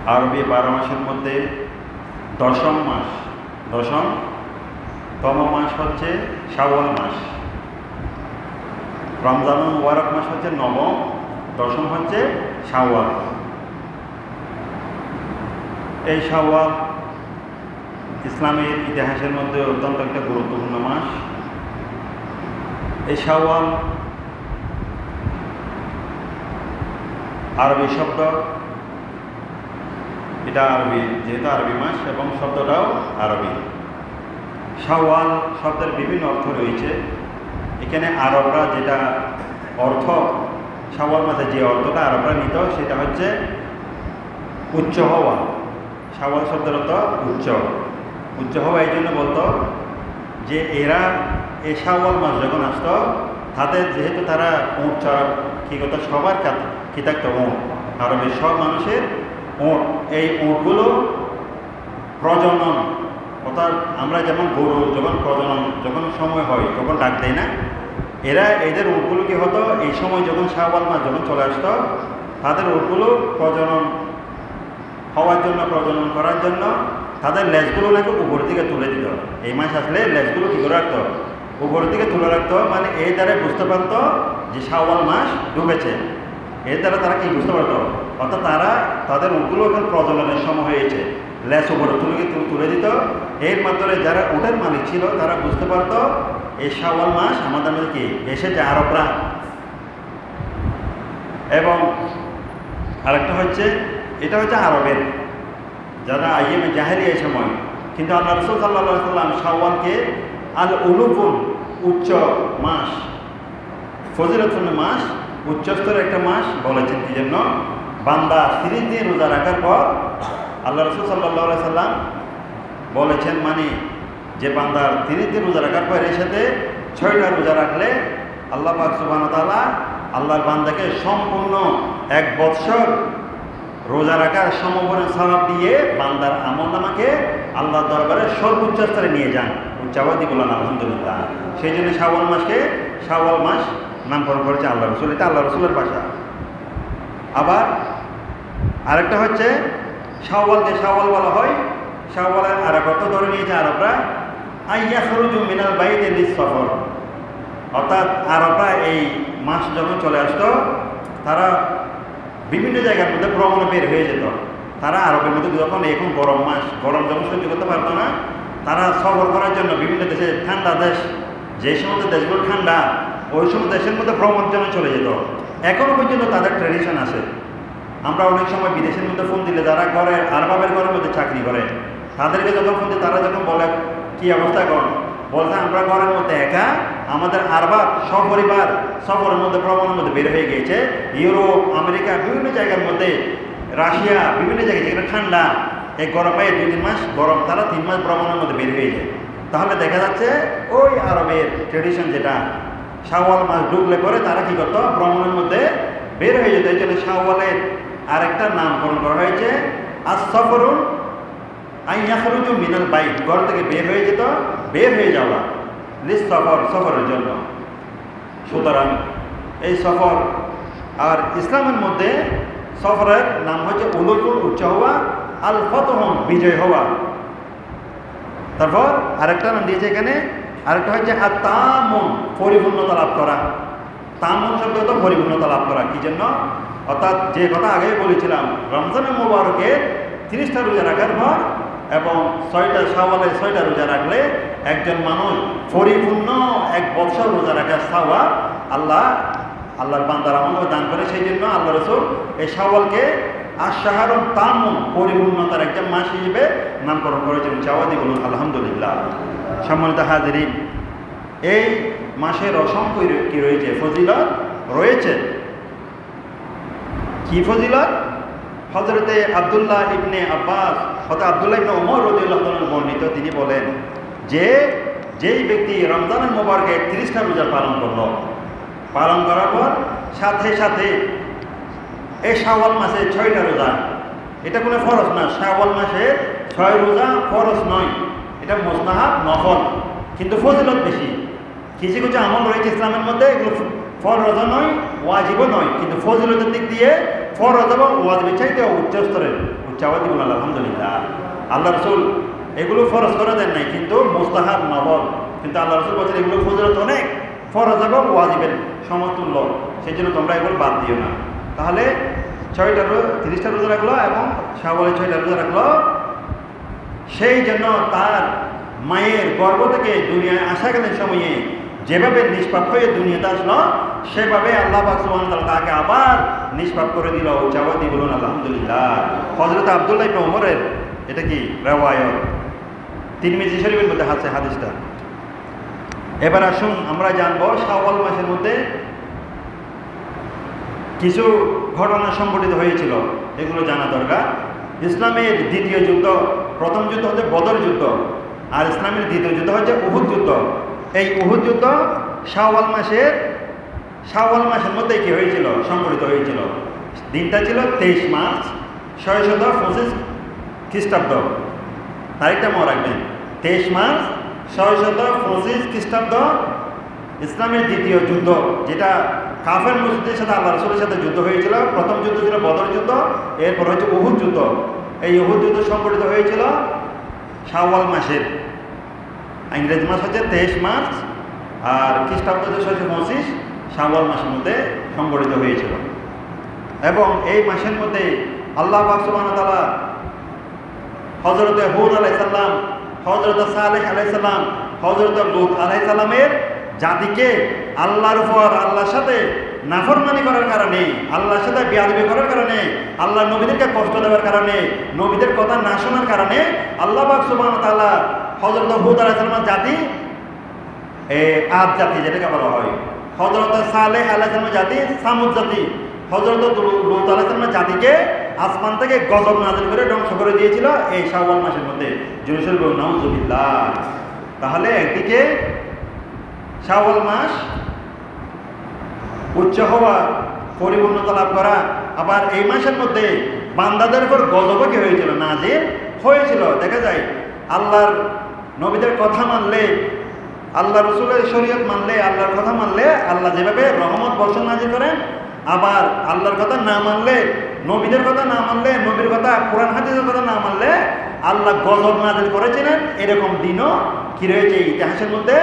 আরবি 12 মাসের মধ্যে দশমতম মাস হচ্ছে শাওয়াল মাস। রমজানুল মুবারক মাস হচ্ছে নবম, দশম হচ্ছে শাওয়াল। এই শাওয়াল ইসলামের ইতিহাসের মধ্যে অত্যন্ত একটা গুরুত্বপূর্ণ মাস। এই শাওয়াল আরবি শব্দ, এটা আরবি, যেহেতু আরবি মাস এবং শব্দটাও আরবি। শাওয়াল শব্দের বিভিন্ন অর্থ রয়েছে। এখানে আরবরা যেটা অর্থ, শাওয়াল মাসে যে অর্থটা আরবরা নিত সেটা হচ্ছে উচ্চ হওয়া। শাওয়াল শব্দের অর্থ উচ্চ হওয়া। এই জন্য বলতো যে এরা এই শাওয়াল মাস যখন আসতো, তাদের যেহেতু তারা উঁট চড়া কি করতো, সবার কি থাকতো উঁট, আরবের সব মানুষের উঁট। এই উঁটগুলো প্রজনন, অর্থাৎ আমরা যেমন গরু যখন প্রজনন যখন সময় হয় তখন ডাক দেয় না, এদের উটগুলো কি হতো, এই সময় যখন শাওয়াল মাস যখন চলে আসতো, তাদের উটগুলো প্রজনন করার জন্য তাদের লেজগুলো নাকি উপরের দিকে তুলে দিত। এই মাস আসলে লেজগুলো কী করে রাখতো, উপরের দিকে তুলে রাখতো। মানে এই দ্বারা বুঝতে পারতো যে শাওয়াল মাস ঢুকেছে। এর দ্বারা তারা কি বুঝতে পারতো, অর্থাৎ তাদের উটগুলো এখন প্রজননের সময় হয়েছে, লেজ উপরে তুলে দিত। এর মাধ্যমে যারা উটের মালিক ছিল তারা বুঝতে পারতো এই শাওয়াল মাস আমাদের মধ্যে কি এসেছে, আরবরা। এবং আরেকটা হচ্ছে, এটা হচ্ছে আরবের যারা আইএমএ জাহেলিয়া সময়, কিন্তু আল্লাহ রাসূল সাল্লাল্লাহু আলাইহি ওয়াসাল্লাম শাওয়ালকে আল উলুফুল, উচ্চ মাস, ফজিলতুল মাস, উচ্চস্তরের একটা মাস বলেছেন। কি জন্য? বান্দা 30 দিন রোজা রাখার পর আল্লাহ রাসূল সাল্লাল্লাহু আলাইহি ওয়াসাল্লাম বলেছেন, মানে যে বান্দা 30 দিন রোজা রাখার পর এর সাথে 6টা রোজা রাখলে আল্লাহ পাক সুবহানাহু ওয়া তাআলা আল্লাহর বান্দাকে সম্পূর্ণ 1 বৎসর রোজা রাখার সমপরিমাণ সওয়াব দিয়ে বান্দার আমলনামাকে আল্লাহর দরবারে সর্বোচ্চ স্তরে নিয়ে যান। উচ্চাবাদী বলেন আলহামদুলিল্লাহ। সেই জন্য শাওয়াল মাসকে শাওয়াল মাস নামকরণ করেছে আল্লাহ রাসূল। এটা আল্লাহ রাসূলের ভাষা। আবার আরেকটা হচ্ছে, শাওয়ালকে শাওয়াল বলা হয়, শাওয়ালের আরেক অর্থ ধরে নিয়েছে আরবরা, আইয়াখরুজু মিনাল বাইতি লিস-সফর। অর্থাৎ আরবরা এই মাস যখন চলে আসতো, তারা বিভিন্ন জায়গার মধ্যে ভ্রমণে বের হয়ে যেত। তারা আরবের মধ্যে যখন এখন গরম মাস, গরম যখন সহ্য করতে পারতো না, তারা সফর করার জন্য বিভিন্ন দেশে, ঠান্ডা দেশ, যে সমস্ত দেশগুলো ঠান্ডা, ওই সমস্ত দেশের মধ্যে ভ্রমণের জন্য চলে যেত। এখনও পর্যন্ত তাদের ট্র্যাডিশন আছে। আমরা অনেক সময় বিদেশের মধ্যে ফোন দিলে, যারা আরবাবের ঘরের মধ্যে চাকরি করে, তাদেরকে যখন ফোন দিই, তারা যখন বলে কী অবস্থা কর, বলতে আমরা ঘরের মধ্যে একা, আমাদের আরবাব সপরিবার সফরের মধ্যে ভ্রমণের মধ্যে বের হয়ে গিয়েছে। ইউরোপ, আমেরিকা, বিভিন্ন জায়গার মধ্যে, রাশিয়া, বিভিন্ন জায়গায় যেখানে ঠান্ডা, এই গরমে 2-3 মাস গরম, তারা 3 মাস ভ্রমণের মধ্যে বের হয়ে যায়। তাহলে দেখা যাচ্ছে ওই আরবের ট্রেডিশন যেটা, শাওয়াল মাস ঢুকলে পরে তারা কী করতো, ভ্রমণের মধ্যে বের হয়ে যেত। এই জন্য শাওয়ালের আরেকটা নামকরণ করা হয়েছে আস-সফরুন আইয়াখরুজু মিনাল বাইত। ঘর থেকে বের হয়ে যেত, বের হয়ে যাওয়া, লিস-সফর, সফরের জন্য। সুতরাং এই সফর, আর ইসলামের মধ্যে সফরের নাম হচ্ছে উলুফুল, উচ্চ হওয়া, আল ফতহুন, বিজয় হওয়া। তারপর আরেকটা নাম দিয়েছে এখানে, আরেকটা হচ্ছে আত-তামুন, পরিপূর্ণতা লাভ করা। তামুন শব্দ তো পরিপূর্ণতা লাভ করা। কি জন্য? অর্থাৎ যে কথা আগেই বলেছিলাম, রমজানের মুবারকের 30টা রোজা রাখার পর এবং 6টা শাওয়ালের 6টা রোজা রাখলে একজন মানুষ পরিপূর্ণ 1 বৎসর রোজা রাখার সওয়াব আল্লাহর বান্দার আমলে দান করে। সেই জন্য আল্লাহ রাসূল এই শাওয়ালকে আশ-শাহরুত তামুন, পরিপূর্ণতার একটা মাস হিসেবে নামকরণ করেছেন। চাওয়াদি বলুন আলহামদুলিল্লাহ। সম্মানিত হাজিরিন, এই মাসের অসংখ্য কি রয়েছে, ফজিলত রয়েছে। কি ফজিলত? হযরতে আব্দুল্লাহ ইবনে আব্বাস অর্থাৎ আব্দুল্লাহ ইবনে ওমর রাদিয়াল্লাহু তাআলা বর্ণিত, তিনি বলেন যে যেই ব্যক্তি রমজানের মুবারকে 30টা রোজা পালন করার পর সাথে সাথে এই শাওয়াল মাসে 6টা রোজা, এটা কোনো ফরজ না। শাওয়াল মাসে 6 রোজা ফরজ নয়, এটা মুস্তাহাব, নফল, কিন্তু ফজিলত বেশি। কিছু কিছু আমল রয়েছে ইসলামের মধ্যে, এগুলো ফরজ নয়, ওয়াজিবও নয়, কিন্তু ফজিলতের দিক দিয়ে ফরজ এবং ওয়াজিবের চাইতে উচ্চ স্তরের উচ্চাবাদী বলুন আলহামদুলিল্লাহ। আল্লাহ রসুল এগুলো ফরজ করে দেন নাই, কিন্তু মুস্তাহাব নফল, কিন্তু আল্লাহ রসুল বলছেন এগুলো ফজিলত অনেক, ফরজ এবং ওয়াজিবের সমতুল্য, সেই জন্য তোমরা এগুলো বাদ দিও না। তাহলে 30টা রোজা রাখলো এবং শাওয়ালের 6টা রোজা রাখলো, সেই জন্য তার মায়ের গর্ভ থেকে দুনিয়ায় আসাকালীন সময়ে যেভাবে নিষ্পাপ হয়ে দুনিয়াতে আসলো, সেভাবে আল্লাহ পাক সুবহানাহু ওয়া তাআলা তাকে আবার নিষ্পাপ করে দিল। উচ্চাবাদী বলুন আলহামদুলিল্লাহ। হযরত আব্দুল্লাহ ইবনে ওমরের এটা কি রিওয়ায়াত, তিরমিজি শরীফের মধ্যে আছে হাদিসটা। এবার আসুন আমরা জানবো শাওয়াল মাসের মধ্যে কিছু ঘটনা সংঘটিত হয়েছিল, এগুলো জানা দরকার। ইসলামের দ্বিতীয় যুদ্ধ, প্রথম যুদ্ধ হচ্ছে বদর যুদ্ধ, আর ইসলামের দ্বিতীয় যুদ্ধ হচ্ছে উহুদ যুদ্ধ। এই উহুদ যুদ্ধ শাওয়াল মাসের মধ্যে কি হয়েছিল, সংঘটিত হয়েছিল। দিনটা ছিল 23 মার্চ 625 খ্রিস্টাব্দ। তারিখটা মনে রাখবেন, 23 মার্চ 625 খ্রিস্টাব্দ ইসলামের দ্বিতীয় যুদ্ধ, যেটা কাফের মুশরিকদের সাথে আল্লাহ রাসূলের সাথে যুদ্ধ হয়েছিল। প্রথম যুদ্ধ ছিল বদর যুদ্ধ, এরপর হচ্ছে উহুদ যুদ্ধ। এই উহুদ যুদ্ধ সংঘটিত হয়েছিল শাওয়াল মাসের, ইংরেজি মাস হচ্ছে 23 মার্চ, আর খ্রিস্টাব্দ হচ্ছে 625 শাওয়াল মাসের মধ্যে সংঘটিত হয়েছিল। এবং এই মাসের মধ্যে আল্লাহ পাক সুবহানাহু ওয়া তাআলা হযরত হুদ আলাইহিস সালাম, হযরত সালেহ আলাইহিস সালাম, হযরত লূত আলাইহিস সালামের জাতিকে আল্লাহর উপর, আল্লাহর সাথে নাফরমানি করার কারণে, আল্লাহর সাথে বেয়াদবি করার কারণে, আল্লাহর নবীদেরকে কষ্ট দেওয়ার কারণে, নবীদের কথা না শোনার কারণে আল্লাহ পাক সুবহানাহু ওয়া তাআলা হযরত হুদ আলাইহিস সালামের জাতি, আদ জাতি যেটাকে বলা হয়, হযরত সালেহ আলাইহিস সালামের জাতি সামুদ জাতি, হযরত লূত আলাইহিস সালামের জাতিকে আসমান থেকে গজব নাযিল করে ধ্বংস করে দিয়েছিল এই শাওয়াল মাসের মধ্যে। জোরে বলুন নাউযুবিল্লাহ। তাহলে একদিকে শাওয়াল মাস উচ্চ হওয়া, পরিপূর্ণতা লাভ করা, আবার এই মাসের মধ্যে বান্দাদের উপর গজবও কি হয়েছিল, নাযিল হয়েছিল। দেখা যায় আল্লাহর নবীদের কথা মানলে, আল্লাহ রসুলের শরীয়ত মানলে, আল্লাহর কথা মানলে আল্লাহ যেভাবে রহমত বর্ষণ নাযিল করেন, আবার আল্লাহর কথা না মানলে, নবীদের কথা না মানলে, নবীর কথা, কোরআন হাদিসের কথা না মানলে আল্লাহ গজব নাযিল করেছিলেন। এরকম দিনও কি রয়েছে, ইতিহাসের মধ্যে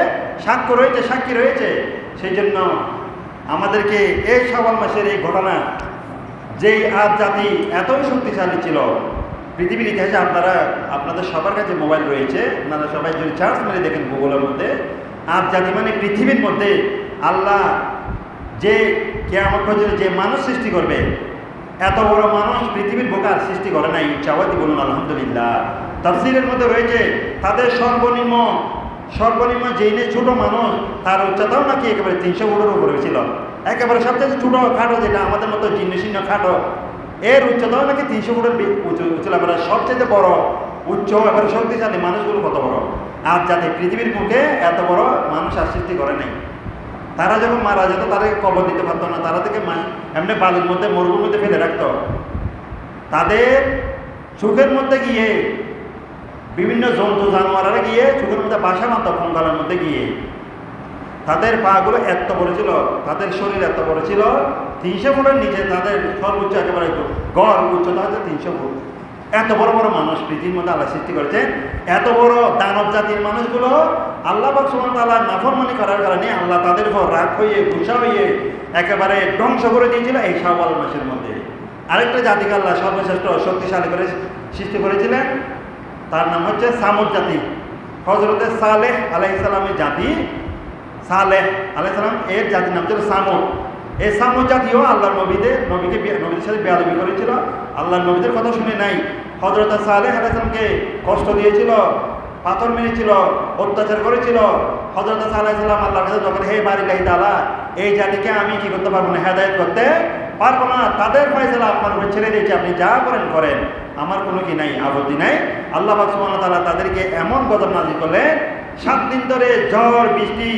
সাক্ষী রয়েছে। সেই জন্য আমাদেরকে এই শাওয়াল মাসের এই ঘটনা, যেই আদ জাতি এতই শক্তিশালী ছিল পৃথিবীর ইতিহাসে, আপনাদের সবার কাছে মোবাইল রয়েছে, আপনারা সবাই যদি সার্চ মেরে দেখেন গুগলের মধ্যে, আদ জাতি মানে পৃথিবীর মধ্যে আল্লাহ যে কিয়ামত পর্যন্ত যে মানুষ সৃষ্টি করবে, এত বড় মানুষ পৃথিবীর বুকে আর সৃষ্টি করে নাই। উচ্চাবাদী বলুন আলহামদুলিল্লাহ। তাফসীরের মধ্যে রয়েছে তাদের সর্বনিম্ন যেই ছোট মানুষ, তার উচ্চতাও নাকি একেবারে 300 ফুটের উপরে ছিল। একেবারে সবচেয়ে ছোট খাটো, যেটা আমাদের মতো জীর্ণশীর্ণ খাটো, এর উচ্চতাও নাকি 300 ফুটের উঁচু ছিল। এবারে সবচেয়ে বড় উচ্চ এবারে শক্তিশালী মানুষগুলো কত বড়, আর যাতে পৃথিবীর মুখে এত বড় মানুষ আর সৃষ্টি করে নাই। তারা যখন মারা যেত তাদেরকে কবর দিতে পারতো না, তারা থেকে এমনি বালির মধ্যে, মরুভূমির মধ্যে ফেলে রাখত। তাদের চোখের মধ্যে গিয়ে বিভিন্ন জন্তু জানোয়াররা গিয়ে চোখের মধ্যে বাসা বাঁধত, কঙ্কালের মধ্যে গিয়ে। তাদের পাগুলো এত বড় ছিল, তাদের শরীর এত বড় ছিল, 300 ফুটের নিচে তাদের সর্বোচ্চ একেবারে গড় উচ্চতা হচ্ছে 300 ফুট। এত বড় বড় মানুষ পৃথিবীর মধ্যে আল্লাহ সৃষ্টি করেছেন। এত বড় দানব জাতির মানুষগুলো আল্লাহ পাক সুবহানাহু ওয়া তাআলা নাফরমানি করার কারণে আল্লাহ তাদের উপর রাগ হয়ে, গুসা হয়ে একেবারে ধ্বংস করে দিয়েছিল এই শাওয়াল মাসের মধ্যে। আরেকটা জাতিকে আল্লাহ সর্বশ্রেষ্ঠ শক্তিশালী করে সৃষ্টি করেছিলেন, তার নাম হচ্ছে সামুদ জাতি। হযরত সালেহ আলাইহিস সালামের জাতি, সালেহ আলাইহিস সালাম এর জাতির নাম ছিল সামুদ। এই সামুদ জাতিও আল্লাহর নবীদের সাথে বেয়াদবি করেছিল, আল্লাহর নবীদের কথা শুনে নাই। হযরত সালেহ আলাইহিস সালামকে কষ্ট দিয়েছিল, পাথর মেরেছিল, অত্যাচার করেছিল। হযরত সালেহ আলাইহিস সালাম আল্লাহর কাছে যখন, হে বারিল্লাহি তাআলা, এই জাতিকে আমি কি করতে পারবো না, হেদায়েত করতে পারবো না, তাদের ফয়সালা আপনার উপর ছেড়ে দিয়েছি, আপনি যা করেন, আমার কোনো কি নাই, আপত্তি নাই। আল্লাহ পাক সুবহানাহু ওয়া তাআলা তাদেরকে এমন গজব নাযিল করলেন, 7 দিন ধরে ঝড় বৃষ্টি,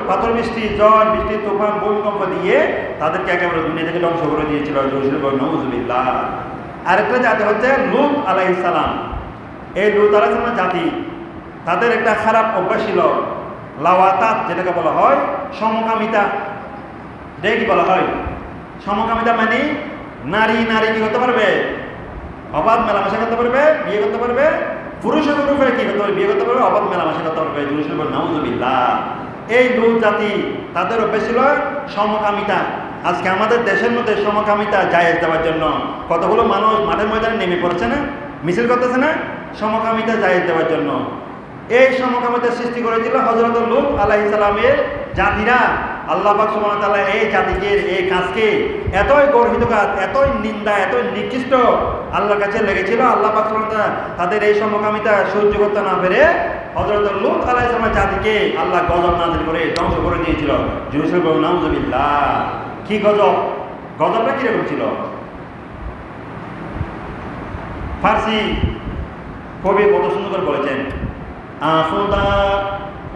পাথর বৃষ্টি, ঝড় বৃষ্টি, তুফান, ভূমিকম্প দিয়ে তাদেরকে একেবারে দুনিয়া থেকে ধ্বংস করে দিয়েছিল। নাউযুবিল্লাহ। আরেকটা জাতি হচ্ছে লূত আলাইহিস সালাম। এই লূত আলাইহিস সালামের জাতি, তাদের একটা খারাপ অভ্যাস ছিল, লাওয়াতাত যেটাকে বলা হয়, সমকামিতা। কি বলা হয়? সমকামিতা মানে নারী নারী কি করতে পারবে? অবাধ মেলামেশা করতে পারবে, বিয়ে করতে পারবে। পুরুষের পুরুষে কি করতে পারবে? বিয়ে করতে পারবে, অবাধ মেলামেশা করতে পারবে। নাউজুবিল্লাহ। এই লুত জাতি তাদের অভ্যেস ছিল সমকামিতা। আজকে আমাদের দেশের মধ্যে সমকামিতা জায়েজ দেওয়ার জন্য কতগুলো মানুষ মাঠের ময়দানে নেমে পড়ছে না, মিছিল করতেছে না, সমকামিতা জায়েজ দেওয়ার জন্য। এই সমকামিতার সৃষ্টি করেছিল হযরত লূত আলাইহিস সালামের জাতিরা। আল্লাহ পাক সুবহানাহু ওয়া তাআলা এই জাতিকে, এই কাজকে এতই গর্হিত কাজ, এতই নিন্দা, এতই নিকৃষ্ট আল্লাহর কাছে লেগেছিল। আল্লাহ পাক সুবহানাহু ওয়া তাআলা তাদের এই সমকামিতা সহ্য করতে না পেরে হযরত লূত আলাইহিস সালামের জাতিকে আল্লাহ গজব নাযিল করে ধ্বংস করে দিয়েছিল। জুরুসুল বলুন নাউজুবিল্লাহ। কি গজব? গজবটা কিরকম ছিল? ফার্সি কবি কত সুন্দর বলেছেন, আখুদা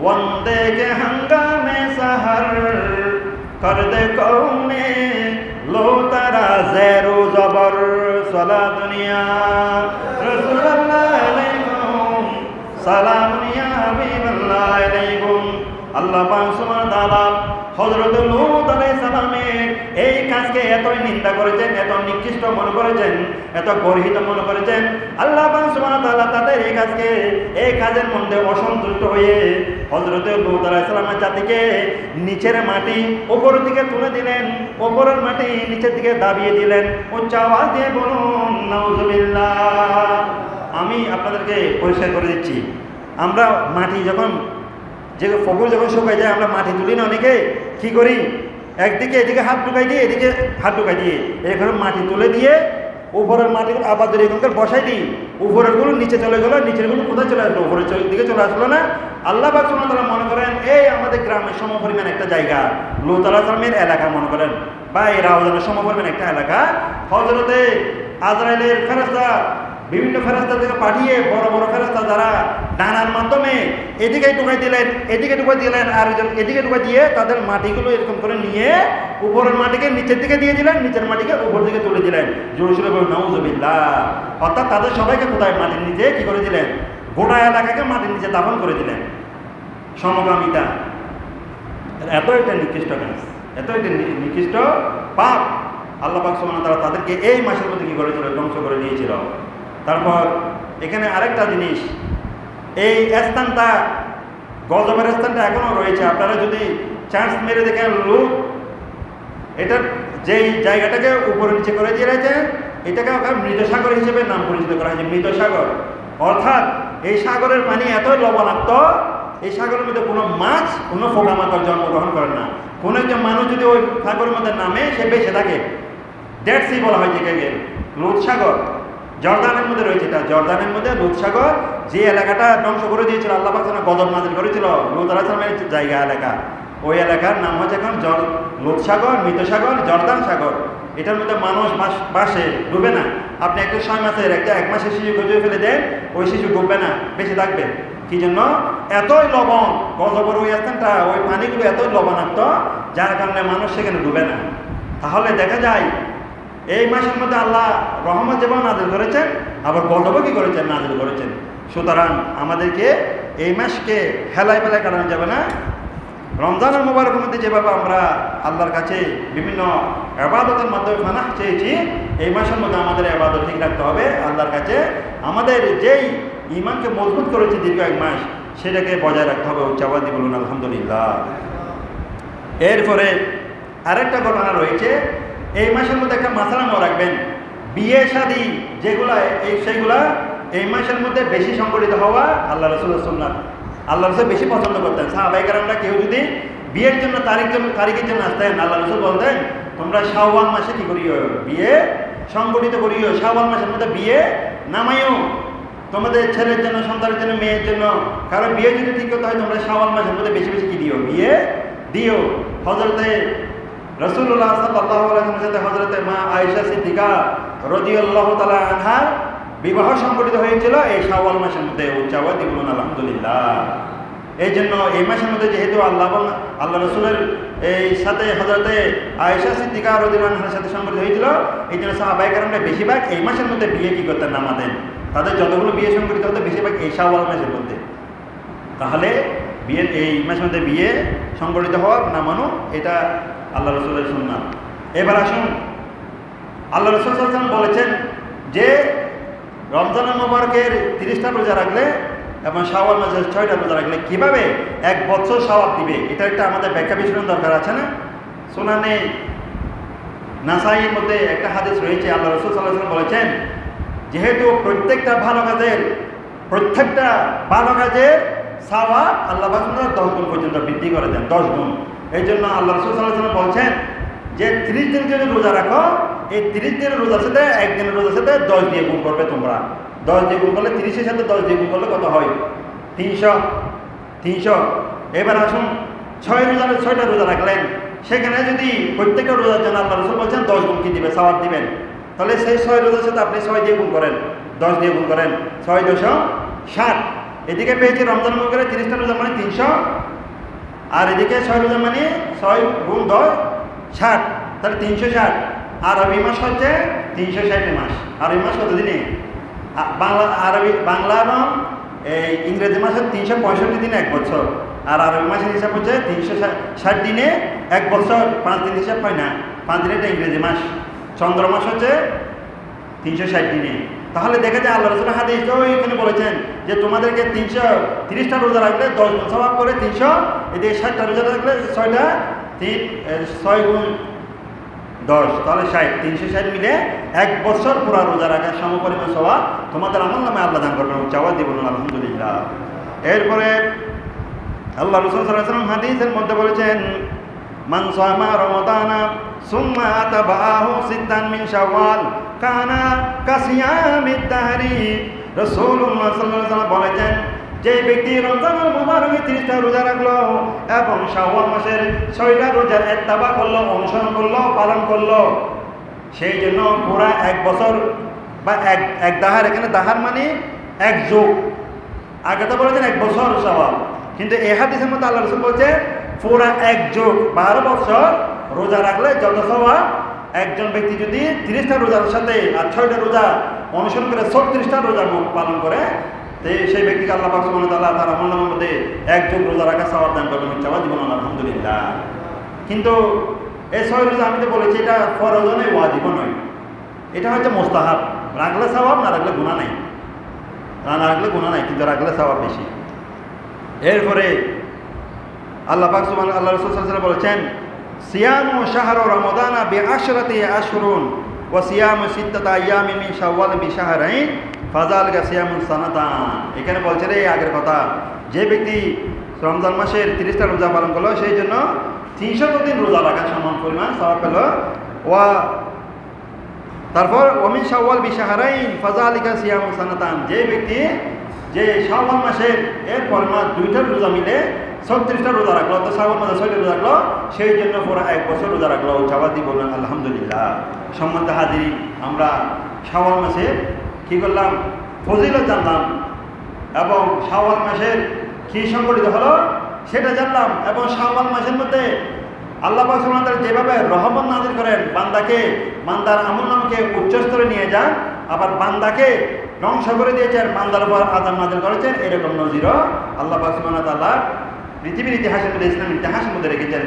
वंदे के हंगामे सहर कर दे कौने लो तारा ज़ेरो ज़बर सला दुनिया रसूलुल्लाह अलैकुम सलाम या हबीबल्लाह अलैकुम। আল্লাহ পাক সুবহানাহু ওয়া তাআলা হযরত লূত আলাইহিস সালামের এই কাজকে এতই নিন্দা করেছেন, এত নিকৃষ্ট মনে করেছেন, এত গর্হিত মনে করেছেন। আল্লাহ পাক সুবহানাহু ওয়া তাআলা তাদের এই কাজকে, এই কাজের মধ্যে অসন্তুষ্ট হয়ে হযরত লূত আলাইহিস সালামের জাতিকে নিচের মাটি উপরের দিকে তুলে দিলেন, উপরের মাটি নিচের দিকে দাবিয়ে দিলেন। উচ্চ আওয়াজ দিয়ে বলুন নাউজুবিল্লাহ। আমি আপনাদেরকে পরিষ্কার করে দিচ্ছি, আমরা মাটি যখন যে ফবর যখন শুকাই যায়, আমরা মাটি তুলি না, অনেকে কি করি, একদিকে এদিকে হাত ঢুকাই দিয়ে, এদিকে হাত ঢুকাই দিয়ে এখানে মাটি তুলে দিয়ে উপরের মাটি আবার ধরে এখানকার বসাই দিই, উপরের গুলো নিচে চলে গেলো, নিচের গুলো কোথায় চলে আসলো? উপরের দিকে চলে আসলো না। আল্লাহ পাক সুবহানাহু ওয়া তাআলা মনে করেন এই আমাদের গ্রামের সমপরিমাণ একটা জায়গা, লূত আলাইহিস সালামের এলাকা মনে করেন, বা এই রাউজানের সমপরিমাণ একটা এলাকা, হযরতে আজরাইলের ফেরেশতা বিভিন্ন ফেরেশতা থেকে পাঠিয়ে বড় বড় ফেরেশতা যারা ডানার মাধ্যমে এদিকে ঢুকাই দিলেন, এদিকে ঢুকাই দিলেন, আর এদিকে ঢুকাই দিয়ে তাদের মাটিগুলো এরকম করে নিয়ে উপরের মাটিকে নিচের দিকে দিয়ে দিলেন, নিচের মাটিকে উপর দিকে তুলে দিলেন। জোরে বলুন নাউজুবিল্লাহ। অর্থাৎ তাদের সবাইকে কোথায়? মাটির নিচে কি করে দিলেন? গোটা এলাকাকে মাটির নিচে দাফন করে দিলেন। সমকামিতা এত একটা নিকৃষ্ট কাজ, এত একটা নিকৃষ্ট পাপ। আল্লাহ পাক সুবহানাহু ওয়া তাআলা তাদেরকে এই মাসের মধ্যে কি করেছিল? ধ্বংস করে দিয়েছিল। তারপর এখানে আরেকটা জিনিস, এই স্থানটা, গজবের স্থানটা এখনো রয়েছে। আপনারা যদি চান্স মেরে দেখেন, লূত এটা যেই জায়গাটাকে উপরে নিচে করে দিয়ে রয়েছে, এটাকে মৃত সাগর হিসেবে নাম পরিচিত করা হয়েছে, মৃত সাগর। অর্থাৎ এই সাগরের পানি এতই লবণাক্ত, এই সাগরের মধ্যে কোনো মাছ, কোনো পোকামাকড় জন্মগ্রহণ করে না। কোনো একজন মানুষ যদি ওই সাগরের মধ্যে নামে, সে বেঁচে থাকে। ডেড সি বলা হয় যেটাকে, লূত সাগর। জর্দানের মধ্যে রয়েছে এটা, জর্দানের মধ্যে লূত সাগর, যে এলাকাটা ধ্বংস করে দিয়েছিল, আল্লাহ পাক গজব নাযিল করেছিল লূত আলাইহিস সালামের জায়গা এলাকা, ওই এলাকার নাম হচ্ছে এখন লূত সাগর, মৃত সাগর, জর্দান সাগর। এটার মধ্যে মানুষ বাসে, ডুবে না। আপনি একটা 6 মাসের একটা 1 মাসের শিশুকে যদি ফেলে দেন, ওই শিশু ডুববে না, বেঁচে থাকবে। কি জন্য? এতই লবণ, গজবের ওই স্থানটা, ওই পানিগুলো এতই লবণাক্ত, যার কারণে মানুষ সেখানে ডুবে না। তাহলে দেখা যায় এই মাসের মধ্যে আল্লাহ রহমত যেমন নাযিল করেছেন, আবার গজবও কি করেছেন? নাযিল করেছেন। সুতরাং আমাদেরকে এই মাসকে হেলায় ফেলায় কাটানো যাবে না। রমজানের মোবারকের মধ্যে যেভাবে আমরা আল্লাহর কাছে বিভিন্ন ইবাদতের মাধ্যমে পানাহ চেয়েছি, এই মাসের মধ্যে আমাদের ইবাদত ঠিক রাখতে হবে আল্লাহর কাছে। আমাদের যেই ঈমানকে মজবুত করেছে দীর্ঘ 1 মাস, সেটাকে বজায় রাখতে হবে। উচ্চাবাদী বলুন আলহামদুলিল্লাহ। এরপরে আরেকটা ঘটনা রয়েছে, এই মাসের মধ্যে একটা মাসালা মনে রাখবেন, বিয়ে শাদী যেগুলা, সেইগুলা এই মাসের মধ্যে বেশি সংগঠিত হওয়া আল্লাহ রাসূলের সুন্নাত। আল্লাহ রাসূল বেশি পছন্দ করতেন। সাহাবায়ে কেরামরা কেউ যদি বিয়ের জন্য তারিখের জন্য আসতেন, আল্লাহ রাসূল বলতেন তোমরা শাওয়াল মাসে কি করিও? বিয়ে সংগঠিত করিও। শাওয়াল মাসের মধ্যে বিয়ে নামাইও, তোমাদের ছেলের জন্য, সন্তানের জন্য, মেয়ের জন্য। কারণ বিয়ে যদি ঠিক করতে হয়, তোমরা শাওয়াল মাসের মধ্যে বেশি বেশি কি দিও? বিয়ে দিও। হযরতে রাসূলুল্লাহ সাল্লাল্লাহু আলাইহি ওয়াসাল্লামের সাথে হযরতে মা আয়েশা সিদ্দিকা রাদিয়াল্লাহু তাআলা আনহার বিবাহ সংগঠিত হয়েছিল এই শাওয়াল মাসের মধ্যে। উচ্চাবাদী বলুন আলহামদুলিল্লাহ। এই জন্য এই মাসের মধ্যে যেহেতু আল্লাহ রাসূলের এই সাথে হযরতে আয়েশা সিদ্দিকা রাদিয়াল্লাহু আনহার সাথে সংগঠিত হয়েছিল, এই জন্য সাহাবায়ে কেরামরা বেশিরভাগ এই মাসের মধ্যে বিয়ে কি করতেন? নামাতেন। তাদের যতগুলো বিয়ে সংগঠিত হতো বেশিরভাগ এই শাওয়াল মাসের মধ্যে। তাহলে বিয়ে, এই মাসের মধ্যে বিয়ে সংগঠিত হওয়া, নামানো, এটা আল্লাহ রাসূলের সুন্নাত। এবার আসুন, আল্লাহ রাসূল সাল্লাল্লাহু আলাইহি ওয়াসাল্লাম বলেছেন যে রমজানুল মুবারকের 30টা রোজা রাখলে এবং শাওয়াল মাসের 6টা রোজা রাখলে কিভাবে 1 বছর সওয়াব দিবে, এটা একটা আমাদের ব্যাখ্যা বিশ্লেষণ দরকার আছে না? সুনানে নাসাইর মধ্যে একটা হাদিস রয়েছে, আল্লাহ রাসূল সাল্লাল্লাহু আলাইহি ওয়াসাল্লাম বলেছেন যেহেতু প্রত্যেকটা ভালো কাজের সওয়াব আল্লাহ পাক 10 গুণ পর্যন্ত বৃদ্ধি করে দেন, 10 গুণ। এই জন্য আল্লাহ রাসূল সাল্লাল্লাহু আলাইহি ওয়াসাল্লাম বলছেন যে 30 দিন যদি রোজা রাখো, এই 30 দিনের রোজার সাথে একদিনের রোজার সাথে 10 দিয়ে গুণ করবে তোমরা। 10 দিয়ে গুণ করলে 30-এর সাথে 10 দিয়ে গুণ করলে কত হয়? 300। এবার আসুন 6টা রোজা রাখলেন, সেখানে যদি প্রত্যেকটা রোজার জন্য আল্লাহ রাসূল বলছেন 10 গুণ কি দিবে, সওয়াব দিবেন, তাহলে সেই 6 রোজার সাথে আপনি 6 দিয়ে গুণ করেন, 10 দিয়ে গুণ করেন, 6 × 60। এদিকে পেয়েছি রমজান মুবারকের 30টা রোজা মানে 300, আর এদিকে 6 রোজা মানে 6 × 10 60, তাহলে 360। আরবি মাস হচ্ছে 360 মাস। আরবি মাস কত দিনে? বাংলা এবং ইংরেজি মাসের 365 দিনে 1 বছর, আর আরবি মাসের হিসাব হচ্ছে 360 দিনে 1 বছর। 5 দিন হিসাব হয় না, 5 দিনে এটা ইংরেজি মাস। চন্দ্র মাস হচ্ছে 360 দিনে। তাহলে দেখা যায় আল্লাহ রাসূল হাদিস তো এখানে বলেছেন যে তোমাদেরকে 330টা রোজা রাখলে 10 গুণ সওয়াব করে 300, এদিকে 60টা রোজা রাখলে 6 গুণ 10, তাহলে 60, 360 মিলে 1 বছর পুরা রোজা রাখার সমপরিমাণ সওয়াব তোমাদের আমল নামে আল্লাহ দান করবেন। চাওয়া দিব আলহামদুলিল্লাহ। এরপরে আল্লাহ রাসূল সাল্লাল্লাহু আলাইহি ওয়াসাল্লাম হাদিসের মধ্যে বলেছেন মান সামা রমাদানা সুম্মা আতাবাহু সিত্তান মিন শাওয়াল কানা কাসিয়ামিদ দাহরি। রাসূলুল্লাহ সাল্লাল্লাহু আলাইহি ওয়াসাল্লাম বলেছেন যে ব্যক্তি রমজানুল মুবারকে 30টা রোজা রাখলো এবং শাওয়াল মাসের 6টা রোজার ইত্তেবা করলো, অনুসরণ করলো, পালন করলো, সেই জন্য পুরা 1 বছর বা এক দাহার, এখানে দাহার মানে 1 যুগ, আগে তো বলেছেন 1 বছর সওয়াব, কিন্তু এই হাদিসের মধ্যে আল্লাহ রাসূল বলছে পুরা 1 যুগ 12 বছর রোজা রাখলে যত সওয়াব, একজন ব্যক্তি যদি 30টা রোজার সাথে আর 6টা রোজা অনুসরণ করে 36টা রোজা পালন করে, সেই ব্যক্তিকে আল্লাহ পাক সুবহানাহু ওয়া তাআলা তার আমলনামার মধ্যে 1 যুগ রোজা রাখা সওয়াব দান করবেন। চাওয়া জীবন আলহামদুলিল্লাহ। কিন্তু এই 6 রোজা আমি তো বলেছি এটা ফরজ নয়, ওয়াজিব নয়, এটা হচ্ছে মুস্তাহাব। রাখলে সওয়াব, না রাখলে গুনাহ নাই, কিন্তু রাখলে সওয়াব বেশি। এরপরে আল্লাহ পাক সুবহানাহু আল্লাহ রাসূল সাল্লাল্লাহু আলাইহি ওয়াসাল্লাম বলেছেন সিয়ামু শাহরু রমাদানা বিআশরাতি আশহুরুন ওয়া সিয়ামু সিত্তাতা আইয়ামিন মিন শাওয়াল বিশাহরাইন ফাযালিকা সিয়ামুস সানাতান। এখানে বলছে রে আগের কথা, যে ব্যক্তি রমজান মাসের 30টা রোজা পালন করলো সেই জন্য 300 দিন রোজা রাখার সমান পরিমাণ সওয়াব পেল। তারপর ওমিন শাওয়াল বিশাহরাইন ফাযালিকা সিয়ামুস সানাতান, যে ব্যক্তি যে শাওয়াল মাসের এর পরিমাণ 2টা রোজা মিলে 36টা রোজা রাখলো, তো শাওয়াল মাসে 6টা রোজা রাখলো, সেই জন্য পুরো 1 বছর রোজা রাখলো। চাওয়াতি বললেন আলহামদুলিল্লাহ। সম্মানিত হাজিরিন, আমরা শাওয়াল মাসে কি করলাম? ফজিলত জানলাম এবং শাওয়াল মাসের কি সংগঠিত হলো সেটা জানলাম, এবং শাওয়াল মাসের মধ্যে আল্লাহ পাক সুবহানাহু ওয়া তাআলা যেভাবে রহমত নাযিল করেন, বান্দার আমলনামাকে উচ্চ স্তরে নিয়ে যান, আবার বান্দাকে ধ্বংস করে দিয়েছেন, বান্দার উপর আযাব নাযিল করেছেন, এরকম নজিরও আল্লাহ পাক সুবহানাহু ওয়া তাআলা পৃথিবীর ইতিহাসের মধ্যে, ইসলামের ইতিহাসের মধ্যে রেখেছেন।